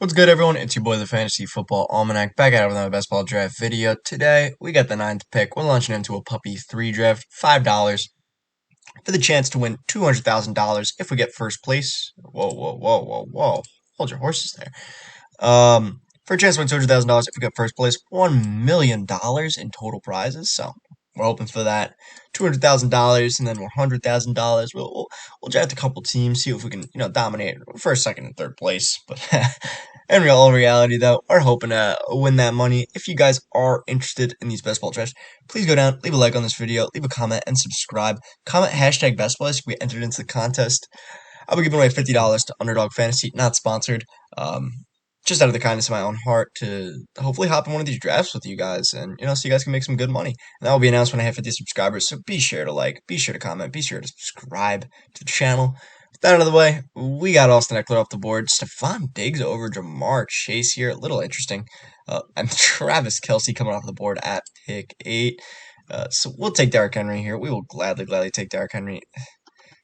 What's good, everyone? It's your boy, the Fantasy Football Almanac, back at it with another best ball draft video. Today, we got the ninth pick. We're launching into a Puppy 3 draft, $5 for the chance to win $200,000 if we get first place. Whoa, whoa, whoa, whoa, whoa. Hold your horses there. For a chance to win $200,000 if we get first place, $1 million in total prizes. So we're hoping for that. $200,000 and then $100,000. We'll draft a couple teams, see if we can dominate first, second, and third place. But in all reality, though, we're hoping to win that money. If you guys are interested in these best ball drafts, please go down, leave a like on this video, leave a comment, and subscribe. Comment hashtag best ball if we entered into the contest. I'll be giving away $50 to Underdog Fantasy, not sponsored. Just out of the kindness of my own heart to hopefully hop in one of these drafts with you guys and, so you guys can make some good money. And that will be announced when I have 50 subscribers, so be sure to like, be sure to comment, be sure to subscribe to the channel. With that out of the way, we got Austin Eckler off the board. Stephon Diggs over Jamar Chase here. A little interesting. And Travis Kelce coming off the board at pick 8. So we'll take Derrick Henry here. We will gladly take Derrick Henry.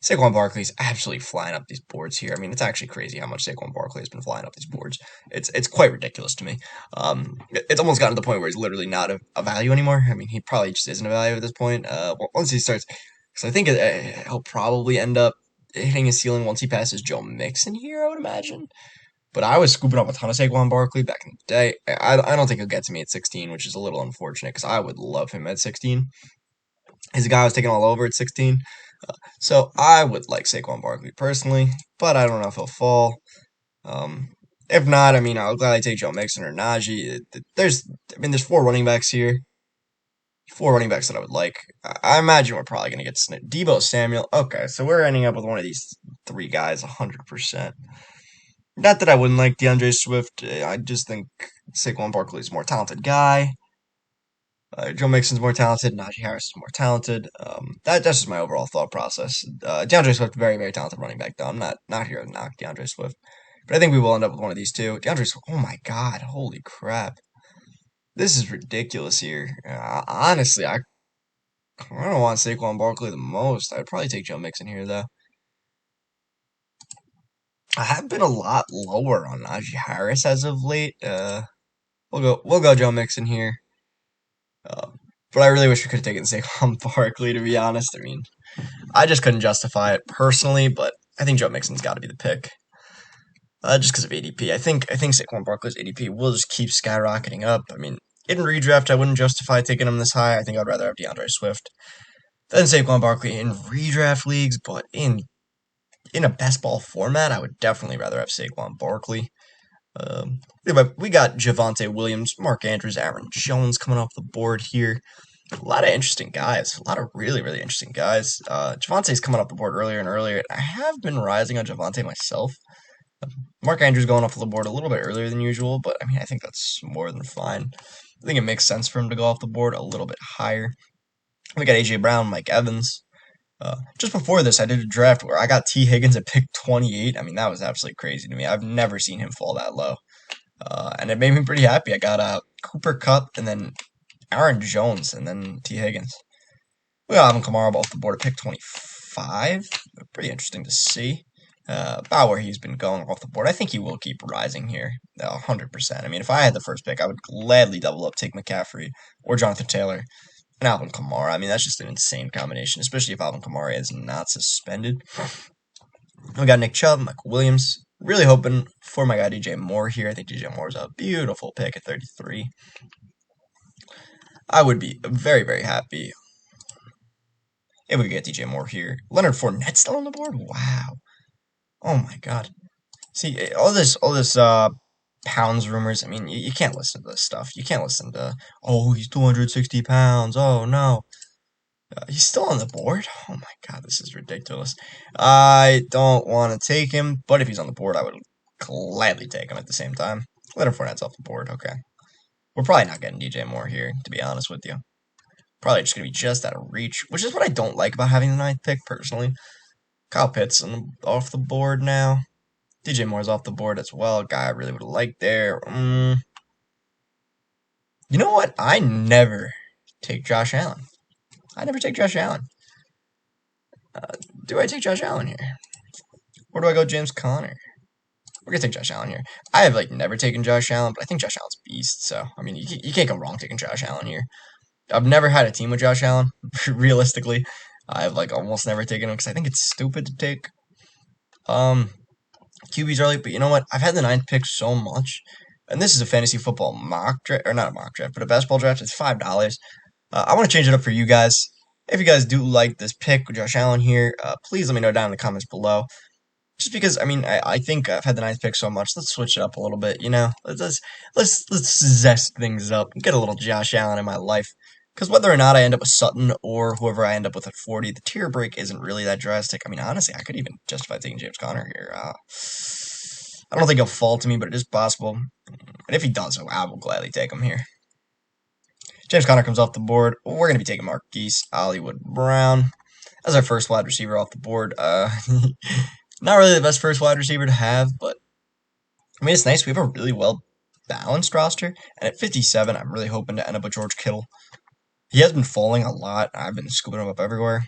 Saquon Barkley's absolutely flying up these boards here. I mean, it's actually crazy how much Saquon Barkley has been flying up these boards. It's quite ridiculous to me. It's almost gotten to the point where he's literally not a value anymore. I mean, he probably just isn't a value at this point. Once he starts, because I think he'll probably end up hitting his ceiling once he passes Joe Mixon here, I would imagine. But I was scooping up a ton of Saquon Barkley back in the day. I don't think he'll get to me at 16, which is a little unfortunate because I would love him at 16. He's a guy I was taking all over at 16. So I would like Saquon Barkley personally, but I don't know if he'll fall. Um, if not, I mean, I'll gladly take Joe Mixon or Najee. There's four running backs here. Four running backs that I would like. I imagine we're probably going to get Deebo Samuel. Okay, so we're ending up with one of these three guys 100%. Not that I wouldn't like DeAndre Swift. I just think Saquon Barkley is a more talented guy. Joe Mixon's more talented. Najee Harris is more talented. That's just my overall thought process. DeAndre Swift, very talented running back, though. I'm not here to knock DeAndre Swift, but I think we will end up with one of these two. DeAndre Swift. Oh my God! Holy crap! This is ridiculous here. Honestly, I kind of want Saquon Barkley the most. I'd probably take Joe Mixon here, though. I have been a lot lower on Najee Harris as of late. We'll go Joe Mixon here. But I really wish we could have taken Saquon Barkley, to be honest. I mean, I just couldn't justify it personally, but I think Joe Mixon's got to be the pick. Just because of ADP. I think Saquon Barkley's ADP will just keep skyrocketing up. I mean, in redraft, I wouldn't justify taking him this high. I think I'd rather have DeAndre Swift than Saquon Barkley in redraft leagues, but in a best ball format, I would definitely rather have Saquon Barkley. We got Javonte Williams, Mark Andrews, Aaron Jones coming off the board here. A lot of interesting guys. A lot of really interesting guys. Javonte's coming off the board earlier and earlier. I have been rising on Javonte myself. Mark Andrews going off the board a little bit earlier than usual, but I mean, I think that's more than fine. I think it makes sense for him to go off the board a little bit higher. We got A.J. Brown, Mike Evans. Just before this, I did a draft where I got T. Higgins at pick 28. I mean, that was absolutely crazy to me. I've never seen him fall that low. And it made me pretty happy. I got Cooper Kupp and then Aaron Jones and then T. Higgins. We got Alvin Kamara off the board at pick 25. Pretty interesting to see about where he's been going off the board. I think he will keep rising here, 100%. I mean, if I had the first pick, I would gladly double up, take McCaffrey or Jonathan Taylor and Alvin Kamara. I mean, that's just an insane combination, especially if Alvin Kamara is not suspended. We got Nick Chubb, Michael Williams. Really hoping for my guy DJ Moore here. I think DJ Moore is a beautiful pick at 33. I would be very happy if we could get DJ Moore here. Leonard Fournette still on the board? Wow. Oh my God. See, all this pounds rumors. I mean, you can't listen to this stuff. You can't listen to, oh, he's 260 pounds. Oh no. He's still on the board? Oh my God, this is ridiculous. I don't want to take him, but if he's on the board, I would gladly take him at the same time. Leonard Fournette's off the board. Okay. We're probably not getting DJ Moore here, to be honest with you. Probably just going to be just out of reach, which is what I don't like about having the ninth pick, personally. Kyle Pitts off the board now. DJ Moore's off the board as well. A guy I really would have liked there. You know what? I never take Josh Allen. I never take Josh Allen. Do I take Josh Allen here? Or do I go James Conner? We're gonna take Josh Allen here. I have like never taken Josh Allen, but I think Josh Allen's a beast. So I mean, you can't go wrong taking Josh Allen here. I've never had a team with Josh Allen. Realistically, I've like almost never taken him because I think it's stupid to take QBs early. But you know what? I've had the ninth pick so much, and this is a fantasy football mock draft, or not a mock draft, but a basketball draft. It's $5. I want to change it up for you guys. If you guys do like this pick with Josh Allen here, please let me know down in the comments below. Just because, I mean, I think I've had the ninth pick so much. Let's switch it up a little bit, you know. Let's zest things up. Get a little Josh Allen in my life. Because whether or not I end up with Sutton or whoever I end up with at 40, the tier break isn't really that drastic. I mean, honestly, I could even justify taking James Conner here. I don't think he'll fall to me, but it is possible. And if he does, I will gladly take him here. James Conner comes off the board. We're going to be taking Marquise Hollywood Brown as our first wide receiver off the board. Not really the best first wide receiver to have, but I mean, it's nice. We have a really well balanced roster. And at 57, I'm really hoping to end up with George Kittle. He has been falling a lot. I've been scooping him up everywhere.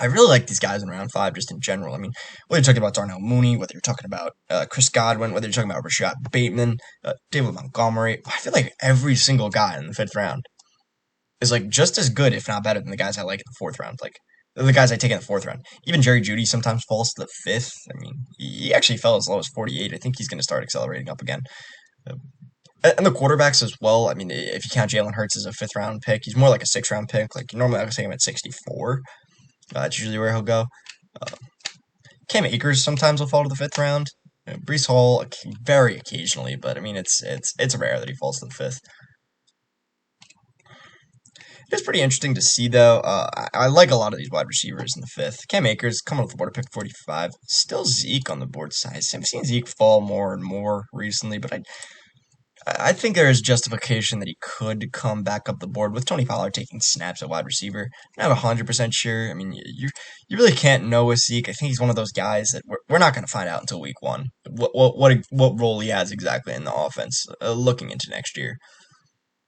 I really like these guys in round 5 just in general. I mean, whether you're talking about Darnell Mooney, whether you're talking about Chris Godwin, whether you're talking about Rashad Bateman, David Montgomery, I feel like every single guy in the 5th round is like just as good, if not better, than the guys I like in the 4th round. Like the guys I take in the 4th round. Even Jerry Jeudy sometimes falls to the 5th. I mean, he actually fell as low as 48. I think he's going to start accelerating up again. And the quarterbacks as well. I mean, if you count Jalen Hurts as a 5th round pick, he's more like a 6th round pick. Like normally I would take him at 64. That's usually where he'll go. Cam Akers sometimes will fall to the 5th round. Breece Hall very occasionally, but I mean it's rare that he falls to the 5th. It's pretty interesting to see though. I like a lot of these wide receivers in the 5th. Cam Akers coming off the board at pick 45. Still Zeke on the board size. I've seen Zeke fall more and more recently, but I think there is justification that he could come back up the board with Tony Pollard taking snaps at wide receiver. I'm not 100% sure. I mean, you really can't know with Zeke. I think he's one of those guys that we're not going to find out until week 1 what role he has exactly in the offense looking into next year.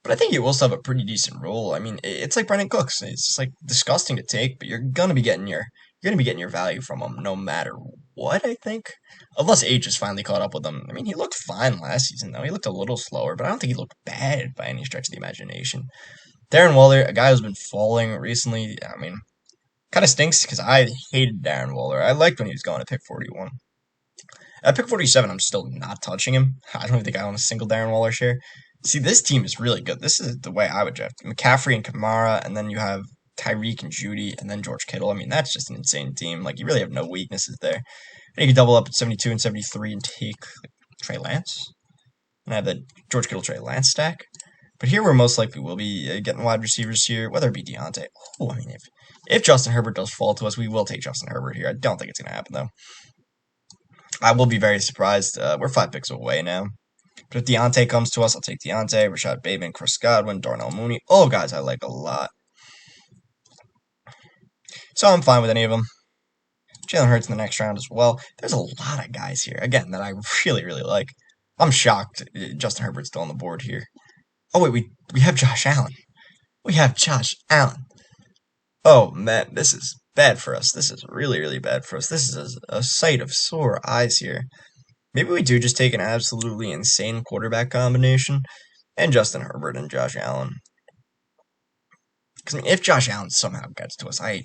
But I think he will still have a pretty decent role. I mean, it's like Brandon Cooks. It's like disgusting to take, but you're gonna be getting your value from him no matter what. I think, unless age has finally caught up with him. I mean, he looked fine last season though. He looked a little slower, but I don't think he looked bad by any stretch of the imagination. Darren Waller, a guy who's been falling recently. I mean, kind of stinks because I hated Darren Waller. I liked when he was going at pick 41. At pick 47, I'm still not touching him. I don't even think I own a single Darren Waller share. See, this team is really good. This is the way I would draft McCaffrey and Kamara, and then you have Tyreek and Jeudy, and then George Kittle. I mean, that's just an insane team. Like, you really have no weaknesses there. And you can double up at 72 and 73 and take like, Trey Lance. And I have the George Kittle Trey Lance stack. But here we're most likely will be getting wide receivers here, whether it be Deontay. Oh, I mean, if Justin Herbert does fall to us, we will take Justin Herbert here. I don't think it's going to happen, though. I will be very surprised. We're 5 picks away now. But if Deontay comes to us, I'll take Deontay, Rashad Bateman, Chris Godwin, Darnell Mooney. All guys I like a lot. So I'm fine with any of them. Jalen Hurts in the next round as well. There's a lot of guys here, again, that I really, really like. I'm shocked Justin Herbert's still on the board here. Oh, wait, we have Josh Allen. We have Josh Allen. Oh, man, this is bad for us. This is really, really bad for us. This is a sight of sore eyes here. Maybe we do just take an absolutely insane quarterback combination and Justin Herbert and Josh Allen. Because I mean, if Josh Allen somehow gets to us, I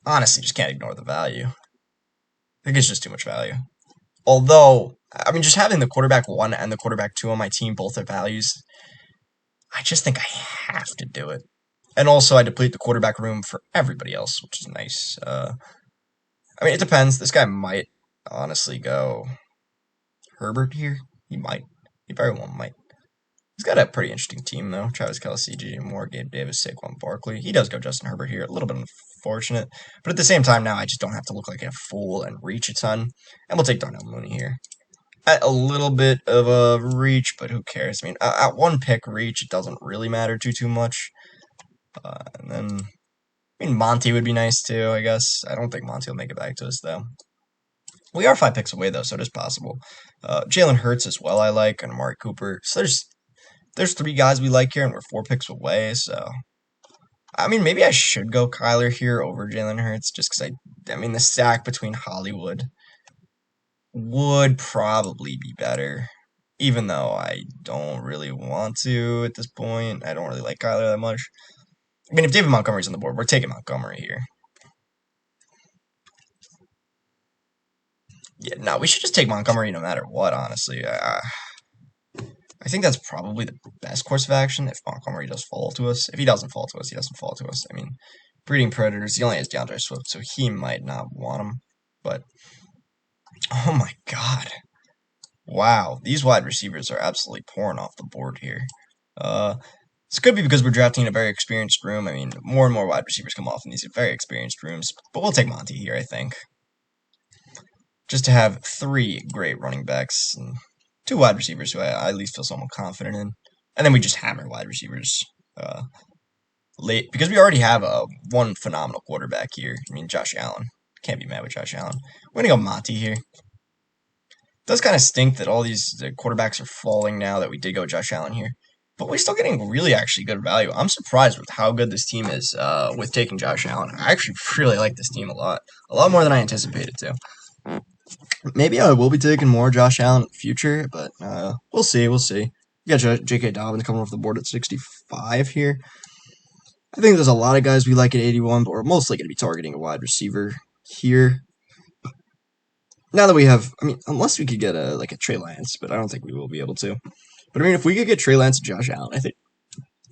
honestly just can't ignore the value. I think it's just too much value. Although, I mean, just having the quarterback 1 and the quarterback 2 on my team, both at values, I just think I have to do it. And also, I deplete the quarterback room for everybody else, which is nice. I mean, it depends. This guy might honestly go Herbert here. He might. He very well might. He's got a pretty interesting team, though. Travis Kelce, DJ Moore, Gabe Davis, Saquon Barkley. He does go Justin Herbert here. A little bit unfortunate. But at the same time, now I just don't have to look like a fool and reach a ton. And we'll take Darnell Mooney here. At a little bit of a reach, but who cares? I mean, at 1 pick reach, it doesn't really matter too much. And then, I mean, Monty would be nice, too, I guess. I don't think Monty will make it back to us, though. We are 5 picks away, though, so it is possible. Jalen Hurts as well, I like, and Amari Cooper. So there's 3 guys we like here, and we're 4 picks away, so... I mean, maybe I should go Kyler here over Jalen Hurts, just because I mean, the stack between Hollywood would probably be better. Even though I don't really want to at this point. I don't really like Kyler that much. I mean, if David Montgomery's on the board, we're taking Montgomery here. Yeah, no, we should just take Montgomery no matter what, honestly. I think that's probably the best course of action if Montgomery does fall to us. If he doesn't fall to us, he doesn't fall to us. I mean, breeding predators, he only has DeAndre Swift, so he might not want him. But, oh my god. Wow, these wide receivers are absolutely pouring off the board here. This could be because we're drafting in a very experienced room. I mean, more and more wide receivers come off in these very experienced rooms. But we'll take Monty here, I think. Just to have 3 great running backs and 2 wide receivers who I at least feel somewhat confident in. And then we just hammer wide receivers late. Because we already have one phenomenal quarterback here. I mean, Josh Allen. Can't be mad with Josh Allen. We're going to go Monty here. It does kind of stink that all these quarterbacks are falling now that we did go Josh Allen here. But we're still getting really actually good value. I'm surprised with how good this team is with taking Josh Allen. I actually really like this team a lot. A lot more than I anticipated to. Maybe I will be taking more Josh Allen in the future, but we'll see. We'll see. We got J.K. Dobbins coming off the board at 65 here. I think there's a lot of guys we like at 81, but we're mostly going to be targeting a wide receiver here. Now that we have, I mean, unless we could get a Trey Lance, but I don't think we will be able to. But I mean, if we could get Trey Lance and Josh Allen, I think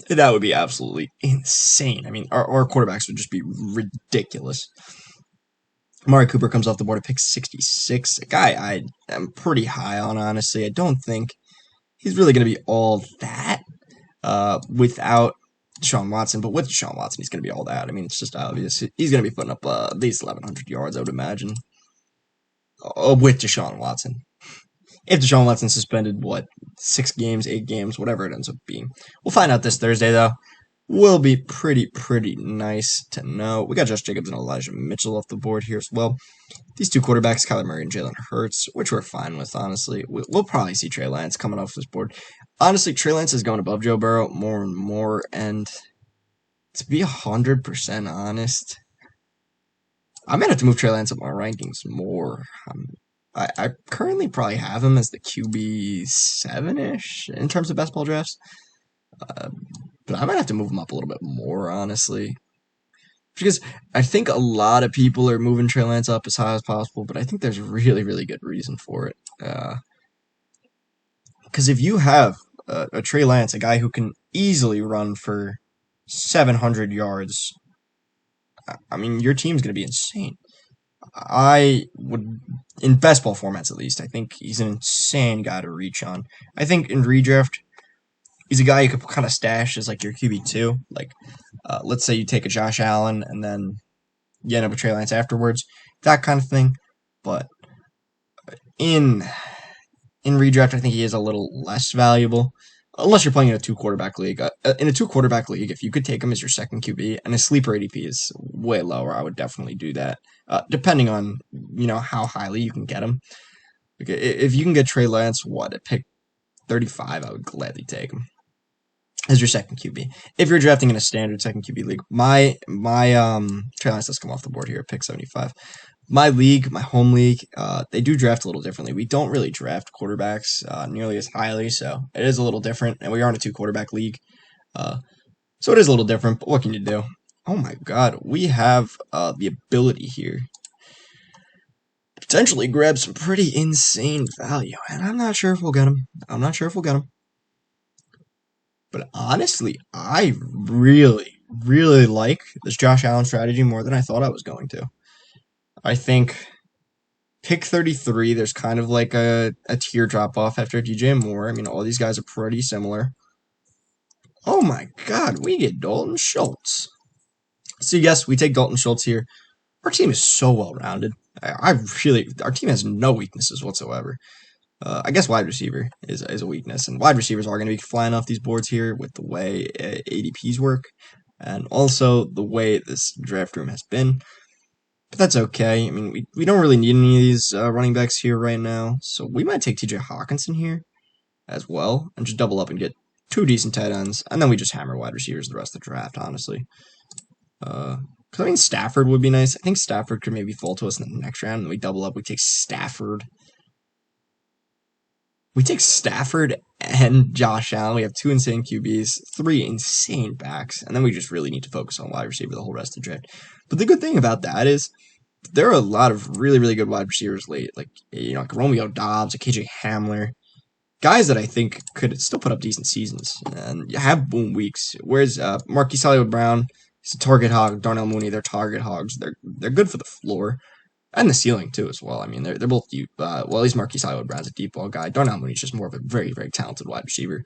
that would be absolutely insane. I mean, our quarterbacks would just be ridiculous. Amari Cooper comes off the board at pick 66. A guy I am pretty high on, honestly. I don't think he's really going to be all that without Deshaun Watson. But with Deshaun Watson, he's going to be all that. I mean, it's just obvious. He's going to be putting up at least 1,100 yards, I would imagine. With Deshaun Watson. If Deshaun Watson's suspended, 6 games, 8 games, whatever it ends up being. We'll find out this Thursday, though. Will be pretty nice to know. We got Josh Jacobs and Elijah Mitchell off the board here as well. These 2 quarterbacks, Kyler Murray and Jalen Hurts, which we're fine with, honestly. We'll probably see Trey Lance coming off this board. Honestly, Trey Lance is going above Joe Burrow more and more, and to be 100% honest, I might have to move Trey Lance up my rankings more. I currently probably have him as the QB 7-ish in terms of best ball drafts. But I might have to move him up a little bit more, honestly. Because I think a lot of people are moving Trey Lance up as high as possible, but I think there's really good reason for it. Because if you have a Trey Lance, a guy who can easily run for 700 yards, I mean, your team's going to be insane. I would, in best ball formats at least, I think he's an insane guy to reach on. I think in redraft, he's a guy you could kind of stash as your QB2. Let's say you take a Josh Allen and then you end up with Trey Lance afterwards, that kind of thing. But in redraft, I think he is a little less valuable. Unless you're playing in a 2-quarterback league. In a 2-quarterback league, if you could take him as your second QB, and his sleeper ADP is way lower, I would definitely do that. Depending on, how highly you can get him. If you can get Trey Lance, at pick 35, I would gladly take him as your second QB. If you're drafting in a standard second QB league, my Trey Lance does come off the board here at pick 75. My league, my home league, they do draft a little differently. We don't really draft quarterbacks nearly as highly, so it is a little different. And we are in a 2-quarterback league, so it is a little different. But what can you do? Oh my God, we have the ability here to potentially grab some pretty insane value, and I'm not sure if we'll get him. But honestly, I really like this Josh Allen strategy more than I thought I was going to. I think pick 33, there's kind of a tier drop off after DJ Moore. I mean, all these guys are pretty similar. Oh my God, we get Dalton Schultz. So yes, we take Dalton Schultz here. Our team is so well rounded. Our team has no weaknesses whatsoever. I guess wide receiver is a weakness, and wide receivers are going to be flying off these boards here with the way ADPs work, and also the way this draft room has been. But that's okay. I mean, we don't really need any of these running backs here right now, so we might take TJ Hawkinson here as well, and just double up and get 2 decent tight ends, and then we just hammer wide receivers the rest of the draft, honestly. Because I mean, Stafford would be nice. I think Stafford could maybe fall to us in the next round, and we double up, we take Stafford. We take Stafford and Josh Allen. We have 2 insane QBs, 3 insane backs, and then we just really need to focus on wide receiver the whole rest of the draft. But the good thing about that is there are a lot of really, really good wide receivers late, like Romeo Dobbs, like KJ Hamler, guys that I think could still put up decent seasons and have boom weeks. Whereas Marquise Hollywood-Brown, he's a target hog. Darnell Mooney, they're target hogs. They're good for the floor. And the ceiling, too, as well. I mean, they're both deep. Well, at least Marquise Hollywood-Brown's a deep ball guy. Darnell Mooney's just more of a very, very talented wide receiver.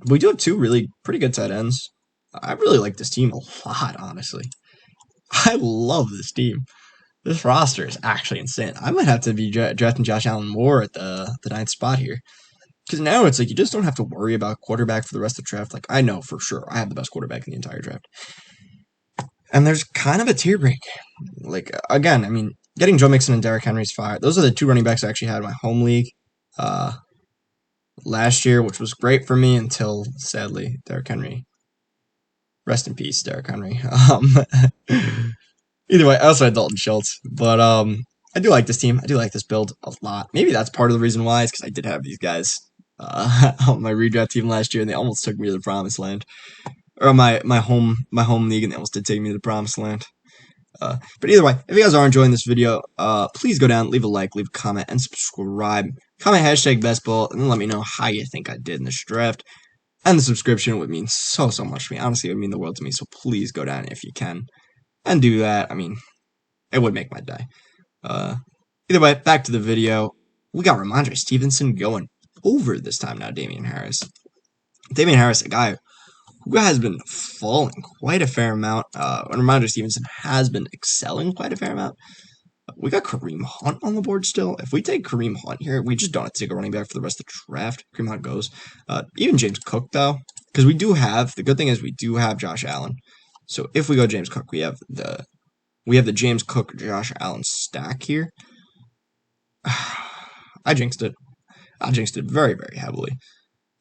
But we do have 2 really pretty good tight ends. I really like this team a lot, honestly. I love this team. This roster is actually insane. I might have to be drafting Josh Allen more at the 9th spot here. Because now it's like you just don't have to worry about quarterback for the rest of the draft. Like, I know for sure I have the best quarterback in the entire draft. And there's kind of a tier break. Like, again, I mean, getting Joe Mixon and Derrick Henry's fire. Those are the 2 running backs I actually had in my home league last year, which was great for me until, sadly, Derrick Henry. Rest in peace, Derrick Henry. Either way, I also had Dalton Schultz. But I do like this team. I do like this build a lot. Maybe that's part of the reason why is because I did have these guys on my redraft team last year, and they almost took me to the promised land. Or my home league, and they almost did take me to the promised land. But either way, if you guys are enjoying this video, please go down, leave a like, leave a comment, and subscribe. Comment hashtag bestball, and then let me know how you think I did in this draft. And the subscription would mean so much to me. Honestly, it would mean the world to me, so please go down if you can. And do that. I mean, it would make my day. Either way, back to the video. We got Ramondre Stevenson going over this time now, Damian Harris. Damian Harris, a guy who has been falling quite a fair amount, and Ramondre Stevenson has been excelling quite a fair amount. We got Kareem Hunt on the board still. If we take Kareem Hunt here, we just don't have to take a running back for the rest of the draft. Kareem Hunt goes. Even James Cook, though, because we do have, the good thing is we do have Josh Allen. So if we go James Cook, we have the James Cook, Josh Allen stack here. I jinxed it. I jinxed it very, very heavily.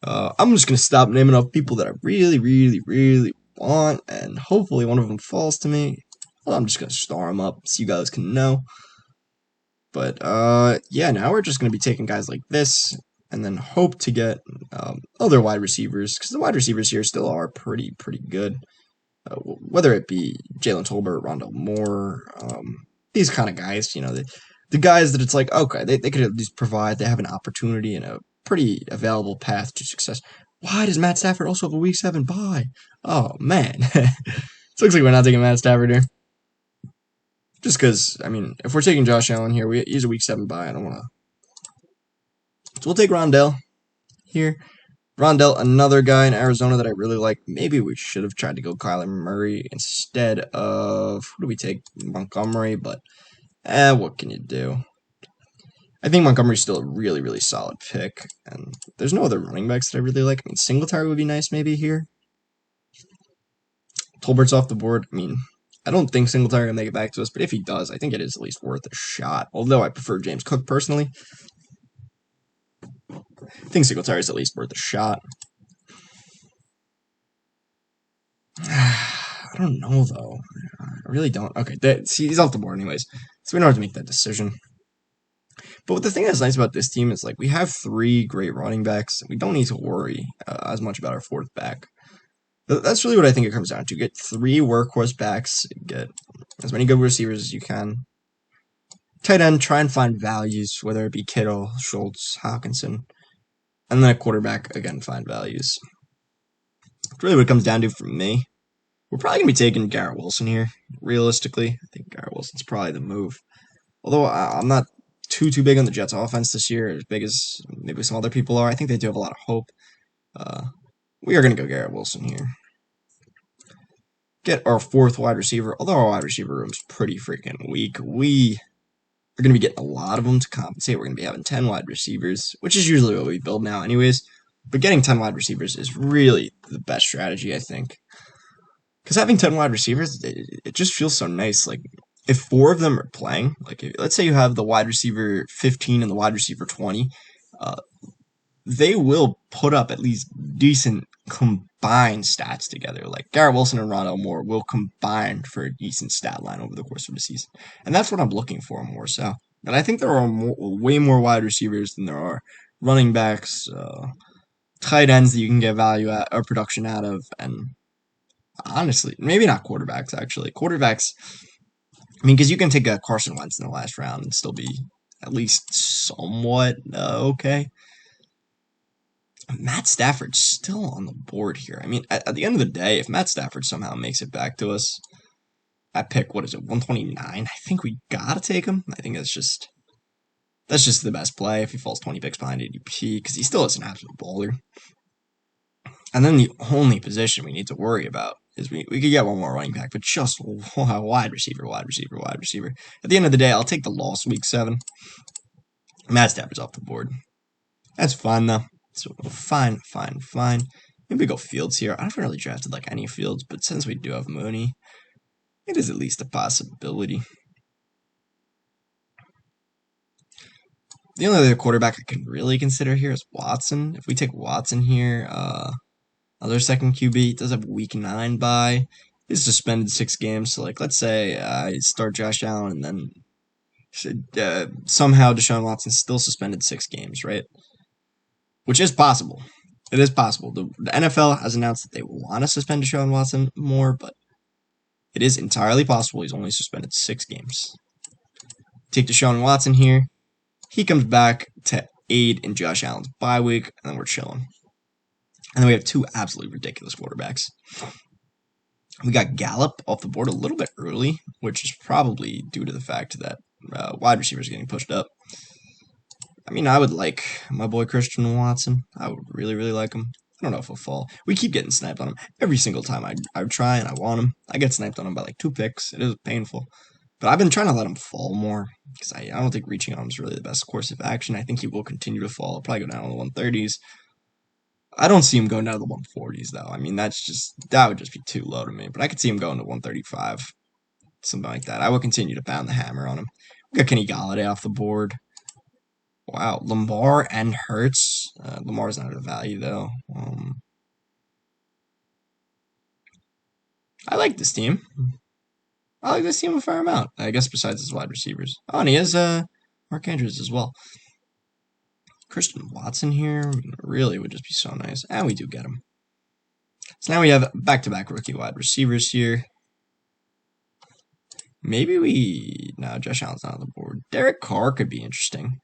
I'm just going to stop naming off people that I really, really, really want, and hopefully one of them falls to me. Well, I'm just going to star them up so you guys can know. But, yeah, now we're just going to be taking guys like this, and then hope to get other wide receivers, because the wide receivers here still are pretty good. Whether it be Jalen Tolbert, Rondell Moore, these kind of guys, you know, the guys that it's like, okay, they could at least provide, they have an opportunity and a pretty available path to success. Why does Matt Stafford also have a week 7 bye? Oh, man. It looks like we're not taking Matt Stafford here. Just because, I mean, if we're taking Josh Allen here, he's a week 7 bye. I don't want to. So we'll take Rondell here. Rondell, another guy in Arizona that I really like. Maybe we should have tried to go Kyler Murray instead of, who do we take? Montgomery, but what can you do? I think Montgomery's still a really, really solid pick, and there's no other running backs that I really like. I mean, Singletary would be nice maybe here. Tolbert's off the board. I mean, I don't think Singletary will make it back to us, but if he does, I think it is at least worth a shot, although I prefer James Cook personally. I think Singletary is at least worth a shot. I don't know, though. I really don't. Okay, see, he's off the board anyways, so we don't have to make that decision. But the thing that's nice about this team is, like, we have 3 great running backs. We don't need to worry as much about our 4th back. That's really what I think it comes down to. Get 3 workhorse backs, get as many good receivers as you can. Tight end, try and find values, whether it be Kittle, Schultz, Hawkinson. And then a quarterback, again, find values. That's really what it comes down to for me. We're probably going to be taking Garrett Wilson here, realistically. I think Garrett Wilson's probably the move. Although I'm not too big on the Jets' offense this year, as big as maybe some other people are. I think they do have a lot of hope. We are going to go Garrett Wilson here. Get our 4th wide receiver, although our wide receiver room's pretty freaking weak. We are going to be getting a lot of them to compensate. We're going to be having 10 wide receivers, which is usually what we build now anyways. But getting 10 wide receivers is really the best strategy, I think. Because having 10 wide receivers, it just feels so nice. Like, if 4 of them are playing, like, let's say you have the wide receiver 15 and the wide receiver 20, they will put up at least decent combined stats together. Like, Garrett Wilson and Rondell Moore will combine for a decent stat line over the course of the season. And that's what I'm looking for more so. And I think there are way more wide receivers than there are running backs, tight ends that you can get value at or production out of, and honestly, maybe not quarterbacks. Actually, quarterbacks. I mean, because you can take a Carson Wentz in the last round and still be at least somewhat okay. Matt Stafford's still on the board here. I mean, at the end of the day, if Matt Stafford somehow makes it back to us at pick, what is it, 129? I think we gotta take him. I think that's just the best play if he falls 20 picks behind ADP because he still is an absolute bowler. And then the only position we need to worry about is we could get one more running back, but just wide receiver. At the end of the day, I'll take the loss week 7. Matt Stafford's off the board. That's fine though. So fine. Maybe we go Fields here. I haven't really drafted like any Fields, but since we do have Mooney, it is at least a possibility. The only other quarterback I can really consider here is Watson. If we take Watson here, another second QB, does have week 9 bye. He's suspended 6 games. So, like, let's say I start Josh Allen and then somehow Deshaun Watson's still suspended 6 games, right? Which is possible. It is possible. The NFL has announced that they want to suspend Deshaun Watson more, but it is entirely possible he's only suspended 6 games. Take Deshaun Watson here. He comes back to aid in Josh Allen's bye week, and then we're chilling. And then we have 2 absolutely ridiculous quarterbacks. We got Gallup off the board a little bit early, which is probably due to the fact that wide receivers getting pushed up. I mean, I would like my boy Christian Watson. I would really, really like him. I don't know if he'll fall. We keep getting sniped on him. Every single time I try and I want him, I get sniped on him by like 2 picks. It is painful. But I've been trying to let him fall more because I don't think reaching on him is really the best course of action. I think he will continue to fall. He'll probably go down to the 130s. I don't see him going down to the 140s, though. I mean, that would just be too low to me. But I could see him going to 135, something like that. I will continue to pound the hammer on him. We got Kenny Golladay off the board. Wow, Lamar and Hurts. Lamar's not a value, though. I like this team. I like this team a fair amount. I guess besides his wide receivers. Oh, and he has Mark Andrews as well. Christian Watson here really would just be so nice. And we do get him. So now we have back-to-back rookie wide receivers here. Maybe no, Josh Allen's not on the board. Derek Carr could be interesting.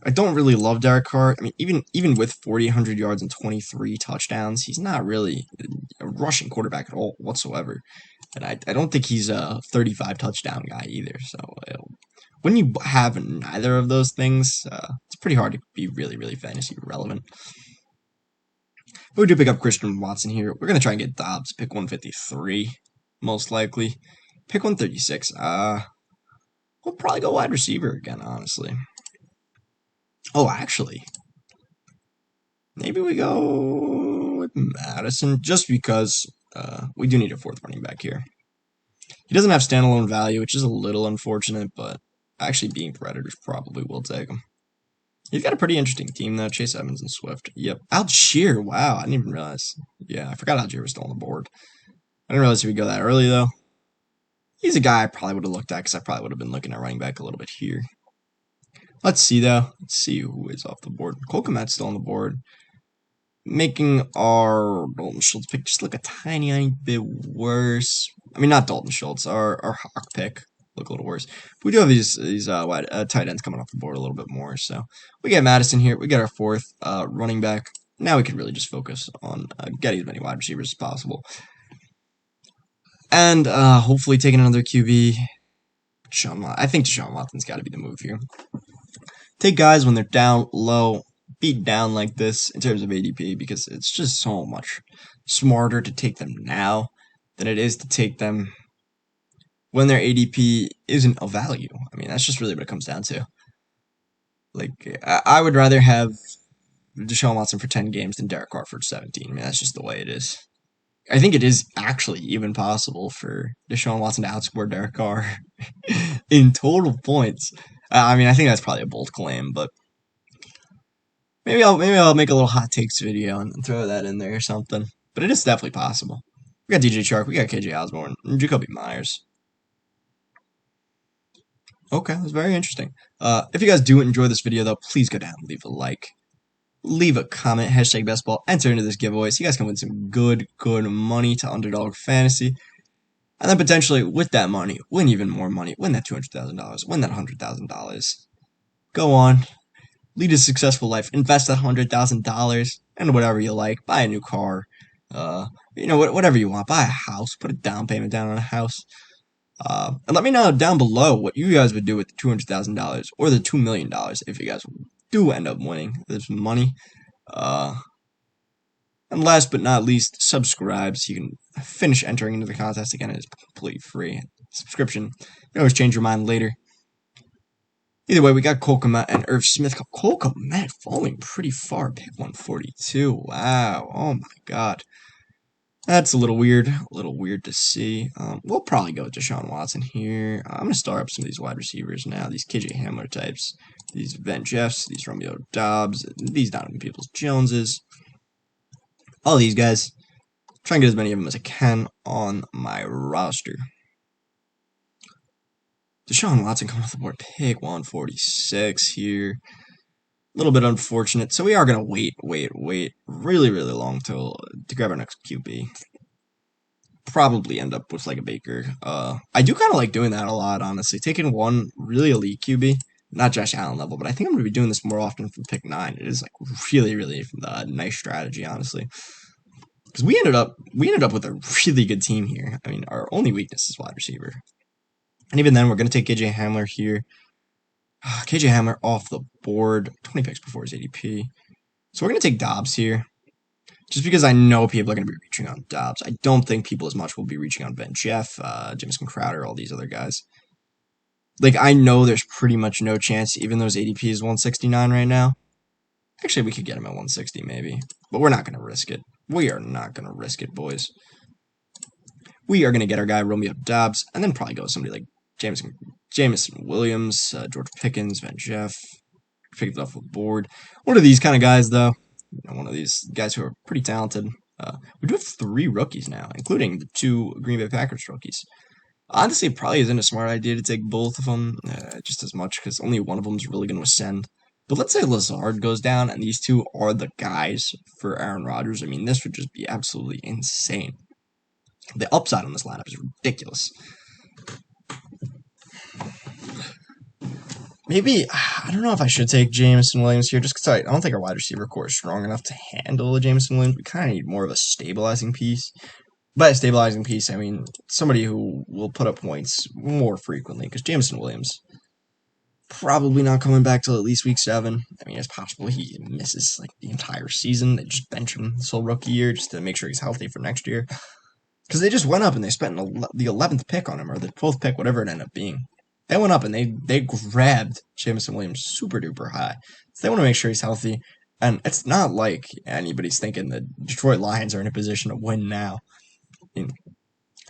I don't really love Derek Carr. I mean, even with 4,800 yards and 23 touchdowns, he's not really a rushing quarterback at all whatsoever. And I don't think he's a 35 touchdown guy either. So when you have neither of those things, it's pretty hard to be really, really fantasy relevant. But we do pick up Christian Watson here. We're going to try and get Dobbs. Pick 153, most likely. Pick 136. We'll probably go wide receiver again, honestly. Oh, actually, maybe we go with Madison just because we do need a 4th running back here. He doesn't have standalone value, which is a little unfortunate, but actually being Predators probably will take him. He's got a pretty interesting team, though. Chase Edmonds and Swift. Yep. Algier. Wow, I didn't even realize. Yeah, I forgot Algier was still on the board. I didn't realize he would go that early, though. He's a guy I probably would have looked at because I probably would have been looking at running back a little bit here. Let's see, though. Let's see who is off the board. Cole Kmet's still on the board. Making our Dalton Schultz pick just look a tiny bit worse. I mean, not Dalton Schultz. Our Hawk pick look a little worse. But we do have these tight ends coming off the board a little bit more. So we get Madison here. We get our 4th running back. Now we can really just focus on getting as many wide receivers as possible. And hopefully taking another QB. I think Deshaun Watson's got to be the move here. Take guys when they're down low, beat down like this in terms of ADP because it's just so much smarter to take them now than it is to take them when their ADP isn't a value. I mean, that's just really what it comes down to. Like, I would rather have Deshaun Watson for 10 games than Derek Carr for 17. I mean, that's just the way it is. I think it is actually even possible for Deshaun Watson to outscore Derek Carr in total points. I mean, I think that's probably a bold claim, but maybe I'll make a little hot takes video and throw that in there or something. But it is definitely possible. We got DJ Chark, we got KJ Osborne, and Jacoby Myers. Okay, that's very interesting. If you guys do enjoy this video, though, please go down, leave a like, leave a comment, hashtag best ball, enter into this giveaway so you guys can win some good money to Underdog Fantasy. And then potentially, with that money, win even more money. Win that $200,000. Win that $100,000. Go on. Lead a successful life. Invest that $100,000 into whatever you like. Buy a new car. Whatever you want. Buy a house. Put a down payment down on a house. And let me know down below what you guys would do with the $200,000 or the $2 million if you guys do end up winning this money. And last but not least, subscribe so you can finish entering into the contest. Again, it is completely free. Subscription. You can always change your mind later. Either way, we got Cole Kmet and Irv Smith. Cole Kmet falling pretty far. Pick 142. Wow. Oh my god. That's a little weird. A little weird to see. We'll probably go with Deshaun Watson here. I'm going to start up some of these wide receivers now. These KJ Hamler types. These Van Jeffs. These Romeo Dobbs. These Donovan Peoples-Joneses. All these guys. Try and get as many of them as I can on my roster. Deshaun Watson coming off the board, pick 146 here. A little bit unfortunate. So we are going to wait really long to grab our next QB. Probably end up with like a Baker. I do kind of like doing that a lot, honestly. Taking one really elite QB. Not Josh Allen level, but I think I'm going to be doing this more often from pick 9. It is like really nice strategy, honestly. Because we ended up with a really good team here. I mean, our only weakness is wide receiver. And even then, we're going to take KJ Hamler here. KJ Hamler off the board. 20 picks before his ADP. So we're going to take Dobbs here. Just because I know people are going to be reaching on Dobbs. I don't think people as much will be reaching on Van Jeff, Jamison Crowder, all these other guys. Like, I know there's pretty much no chance, even though his ADP is 169 right now. Actually, we could get him at 160 maybe. But we're not going to risk it. We are not going to risk it, boys. We are going to get our guy Romeo Dobbs, and then probably go with somebody like Jameson Williams, George Pickens, Van Jeff. Picked it off the board. One of these kind of guys, though. One of these guys who are pretty talented. We do have 3 rookies now, including the 2 Green Bay Packers rookies. Honestly, it probably isn't a smart idea to take both of them just as much because only one of them is really going to ascend. But let's say Lazard goes down and these 2 are the guys for Aaron Rodgers. I mean, this would just be absolutely insane. The upside on this lineup is ridiculous. Maybe, I don't know if I should take Jameson Williams here, just because I don't think our wide receiver core is strong enough to handle a Jameson Williams. We kind of need more of a stabilizing piece. By a stabilizing piece, I mean somebody who will put up points more frequently, because Jameson Williams probably not coming back till at least week 7. I mean, it's possible he misses like the entire season. They just bench him this whole rookie year just to make sure he's healthy for next year. Because they just went up and they spent the 11th pick on him, or the 12th pick, whatever it ended up being. They went up and they grabbed Jameson Williams super duper high. So they want to make sure he's healthy. And it's not like anybody's thinking the Detroit Lions are in a position to win now. I mean,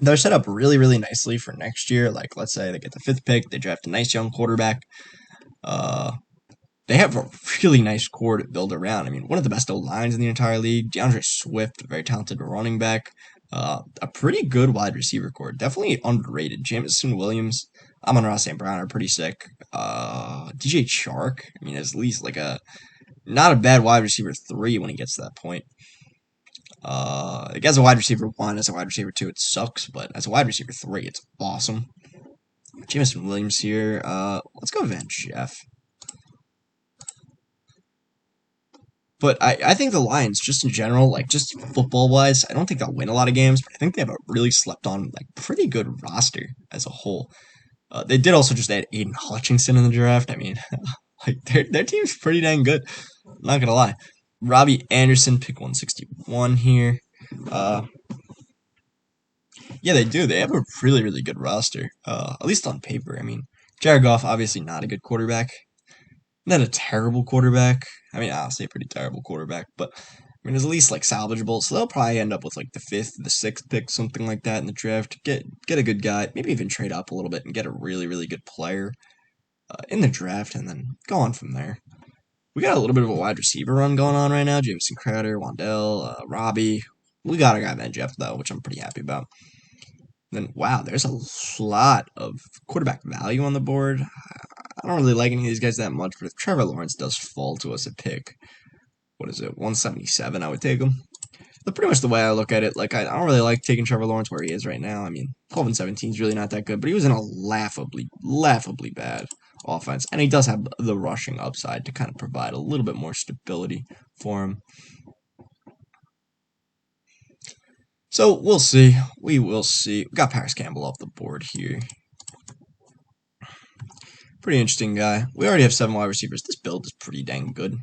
they're set up really nicely for next year. Like, let's say they get the 5th pick, they draft a nice young quarterback. They have a really nice core to build around. I mean, one of the best O-lines in the entire league. DeAndre Swift, a very talented running back. A pretty good wide receiver core. Definitely underrated. Jameson Williams, Amon-Ra St. Brown are pretty sick. DJ Chark, I mean, is at least like not a bad wide receiver 3 when he gets to that point. Like as a wide receiver 1, as a wide receiver 2, it sucks, but as a wide receiver 3, it's awesome. Jameson Williams here. Let's go Van Jeff. But I think the Lions, just in general, like just football-wise, I don't think they'll win a lot of games, but I think they have a really slept-on, like pretty good roster as a whole. They did also just add Aiden Hutchinson in the draft. I mean, like their team's pretty dang good. Not gonna lie. Robbie Anderson, pick 161 here. Yeah, they do. They have a really good roster. At least on paper. I mean, Jared Goff, obviously not a good quarterback. Not a terrible quarterback. I mean, I'll say a pretty terrible quarterback, but I mean, it's at least like salvageable. So they'll probably end up with like the 5th, the 6th pick, something like that in the draft. Get a good guy, maybe even trade up a little bit and get a really good player in the draft, and then go on from there. We got a little bit of a wide receiver run going on right now. Jamison Crowder, Wandell, Robbie. We got our guy Van Jeff though, which I'm pretty happy about. Then, wow, there's a lot of quarterback value on the board. I don't really like any of these guys that much, but if Trevor Lawrence does fall to us at pick, what is it, 177, I would take him. That's pretty much the way I look at it. Like, I don't really like taking Trevor Lawrence where he is right now. I mean, 12 and 17 is really not that good, but he was in a laughably bad offense, and he does have the rushing upside to kind of provide a little bit more stability for him. So we'll see. We will see. We got Paris Campbell off the board here. Pretty interesting guy. We already have 7 wide receivers. This build is pretty dang good.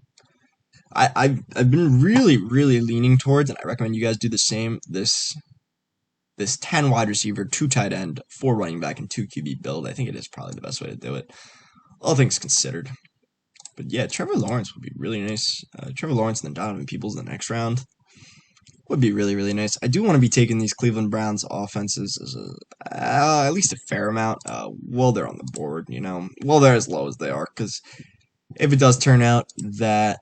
I've been really leaning towards, and I recommend you guys do the same. This 10 wide receiver, 2 tight end, 4 running back, and 2 QB build. I think it is probably the best way to do it, all things considered. But yeah, Trevor Lawrence would be really nice. Trevor Lawrence and then Donovan Peoples in the next round would be really nice. I do want to be taking these Cleveland Browns offenses as at least a fair amount while they're on the board, you know, while they're as low as they are, because if it does turn out that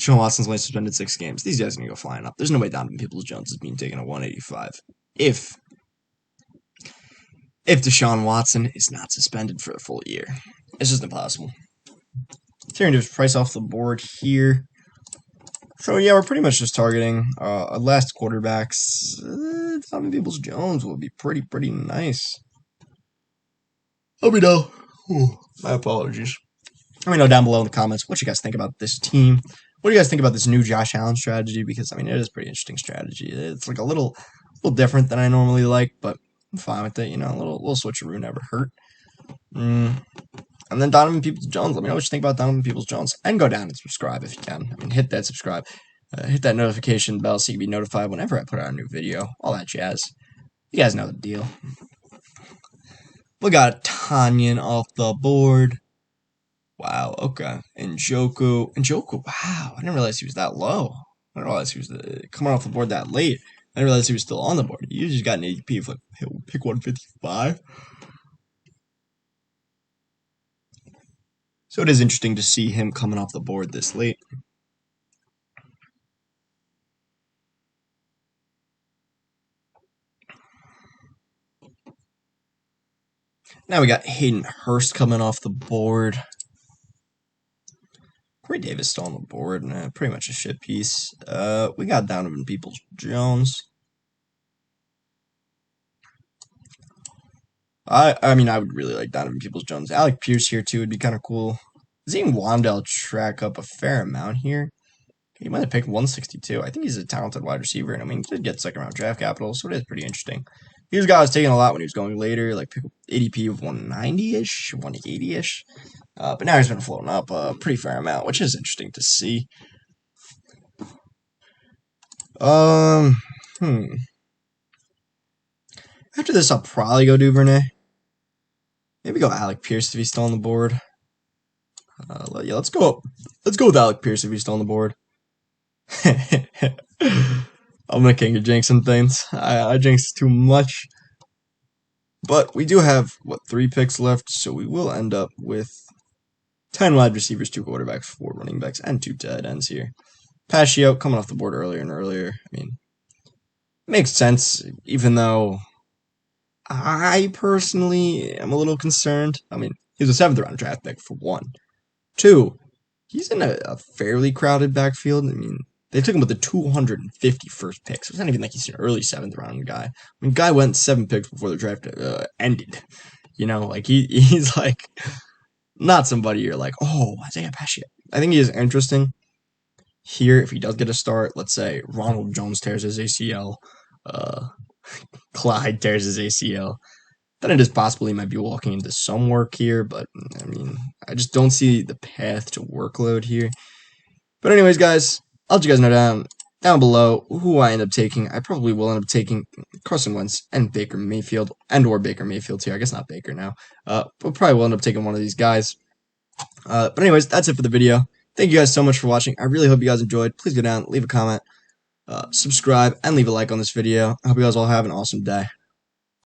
Deshaun Watson's only suspended 6 games, these guys are going to go flying up. There's no way Donovan Peoples-Jones is being taken at 185 if Deshaun Watson is not suspended for a full year. It's just impossible. Tearing his price off the board here. So yeah, we're pretty much just targeting last quarterbacks. Donovan Peoples-Jones will be pretty nice. Let me know. Ooh, my apologies. Let me know down below in the comments what you guys think about this team. What do you guys think about this new Josh Allen strategy? Because I mean, it is a pretty interesting strategy. It's like a little different than I normally like, but I'm fine with it. You know, a little switcheroo never hurt. And then Donovan Peoples-Jones. Let me know what you think about Donovan Peoples-Jones. And go down and subscribe if you can. I mean, hit that subscribe. Hit that notification bell so you can be notified whenever I put out a new video. All that jazz. You guys know the deal. We got Tanyan off the board. Wow, okay. Njoku, wow. I didn't realize he was that low. I didn't realize he was coming off the board that late. I didn't realize he was still on the board. He just got an ADP of like, pick 155. So it is interesting to see him coming off the board this late. Now we got Hayden Hurst coming off the board. Corey Davis still on the board, and pretty much a shit piece. We got Donovan Peoples-Jones. I mean, I would really like Donovan Peoples-Jones. Alec Pierce here, too, would be kind of cool. Seeing Wan'Dale track up a fair amount here. He might have picked 162. I think he's a talented wide receiver, and I mean, he did get second-round draft capital, so it is pretty interesting. These guys taking a lot when he was going later, like pick ADP of 190-ish, 180-ish. But now he's been floating up a pretty fair amount, which is interesting to see. After this, I'll probably go Duvernay. Maybe go Alec Pierce if he's still on the board. Yeah, let's go with Alec Pierce if he's still on the board. I'm the king of jinxing things. I jinx too much. But we do have, 3 picks left, so we will end up with 10 wide receivers, 2 quarterbacks, 4 running backs, and 2 tight ends here. Pascio coming off the board earlier and earlier. I mean, makes sense, even though I personally am a little concerned. I mean, he was a 7th round draft pick for 1. 2, he's in a fairly crowded backfield. I mean, they took him with the 251st pick, so it's not even like he's an early 7th round guy. I mean, guy went 7 picks before the draft ended. You know, like he's like not somebody you're like, oh, Isaiah Pascio. I think he is interesting here if he does get a start. Let's say Ronald Jones tears his ACL, Clyde tears his ACL. Then it is possible he might be walking into some work here, but I mean, I just don't see the path to workload here. But anyways, guys, I'll let you guys know down below who I end up taking. I probably will end up taking Carson Wentz and Baker Mayfield, or Baker Mayfield here. I guess not Baker now. But probably will end up taking one of these guys. But anyways, that's it for the video. Thank you guys so much for watching. I really hope you guys enjoyed. Please go down, leave a comment, subscribe, and leave a like on this video. I hope you guys all have an awesome day.